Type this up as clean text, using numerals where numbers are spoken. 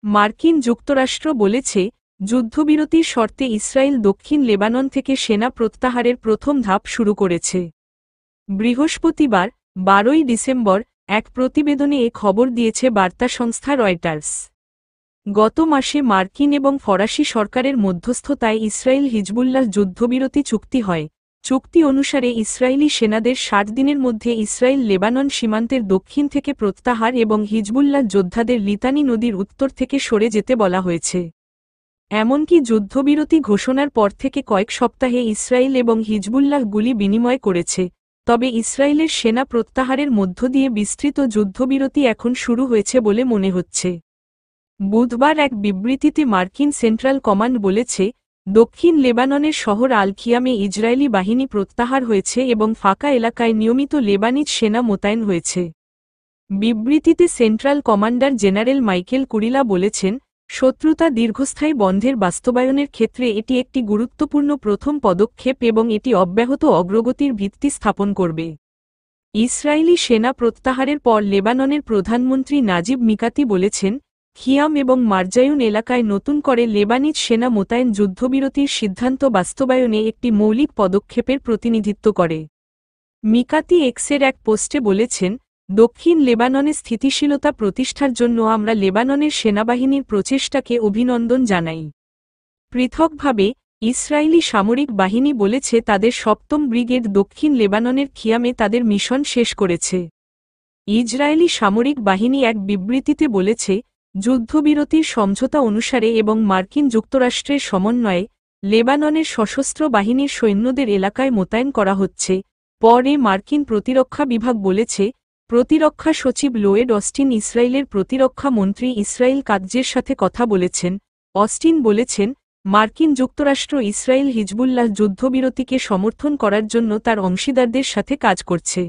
মার্কিন যুক্তরাষ্ট্র বলেছে, যুদ্ধবিরতির শর্তে ইসরায়েল দক্ষিণ লেবানন থেকে সেনা প্রত্যাহারের প্রথম ধাপ শুরু করেছে। বৃহস্পতিবার 12ই ডিসেম্বর এক প্রতিবেদনে এ খবর দিয়েছে বার্তা সংস্থা রয়টার্স। গত মাসে মার্কিন এবং ফরাসি সরকারের মধ্যস্থতায় ইসরায়েল হিজবুল্লাহ যুদ্ধবিরতি চুক্তি হয়। চুক্তি অনুসারে ইসরায়েলি সেনাদের 60 দিনের মধ্যে ইসরায়েল লেবানন সীমান্তের দক্ষিণ থেকে প্রত্যাহার এবং হিজবুল্লাহ যোদ্ধাদের লিতানি নদীর উত্তর থেকে সরে যেতে বলা হয়েছে। এমনকি যুদ্ধবিরতি ঘোষণার পর থেকে কয়েক সপ্তাহে ইসরায়েল এবং হিজবুল্লাহ গুলি বিনিময় করেছে, তবে ইসরায়েলের সেনা প্রত্যাহারের মধ্য দিয়ে বিস্তৃত যুদ্ধবিরতি এখন শুরু হয়েছে বলে মনে হচ্ছে। বুধবার এক বিবৃতিতে মার্কিন সেন্ট্রাল কমান্ড বলেছে, দক্ষিণ লেবাননের শহর আল-খিয়ামে ইসরায়েলি বাহিনী প্রত্যাহার হয়েছে এবং ফাঁকা এলাকায় নিয়মিত লেবানিজ সেনা মোতায়েন হয়েছে। বিবৃতিতে সেন্ট্রাল কমান্ডার জেনারেল মাইকেল কুরিলা বলেছেন, শত্রুতা দীর্ঘস্থায়ী বন্ধের বাস্তবায়নের ক্ষেত্রে এটি একটি গুরুত্বপূর্ণ প্রথম পদক্ষেপ এবং এটি অব্যাহত অগ্রগতির ভিত্তি স্থাপন করবে। ইসরায়েলি সেনা প্রত্যাহারের পর লেবাননের প্রধানমন্ত্রী নাজিব মিকাতি বলেছেন, খিয়াম এবং মারজায়ুন এলাকায় নতুন করে লেবানিজ সেনা মোতায়েন যুদ্ধবিরতির সিদ্ধান্ত বাস্তবায়নে একটি মৌলিক পদক্ষেপের প্রতিনিধিত্ব করে। মিকাতি এক্সের এক পোস্টে বলেছেন, দক্ষিণ লেবাননে স্থিতিশীলতা প্রতিষ্ঠার জন্য আমরা লেবাননের সেনাবাহিনীর প্রচেষ্টাকে অভিনন্দন জানাই। পৃথকভাবে ইসরায়েলি সামরিক বাহিনী বলেছে তাদের 7ম ব্রিগেড দক্ষিণ লেবাননের খিয়ামে তাদের মিশন শেষ করেছে। ইসরায়েলি সামরিক বাহিনী এক বিবৃতিতে বলেছে, যুদ্ধবিরতির সমঝোতা অনুসারে এবং মার্কিন যুক্তরাষ্ট্রের সমন্বয়ে লেবাননের সশস্ত্র বাহিনীর সৈন্যদের এলাকায় মোতায়েন করা হচ্ছে। পরে মার্কিন প্রতিরক্ষা বিভাগ বলেছে, প্রতিরক্ষা সচিব লোয়েড অস্টিন ইসরায়েলের প্রতিরক্ষা মন্ত্রী ইসরায়েল কাৎজের সাথে কথা বলেছেন। অস্টিন বলেছেন, মার্কিন যুক্তরাষ্ট্র ইসরায়েল হিজবুল্লাহ যুদ্ধবিরতিকে সমর্থন করার জন্য তার অংশীদারদের সাথে কাজ করছে।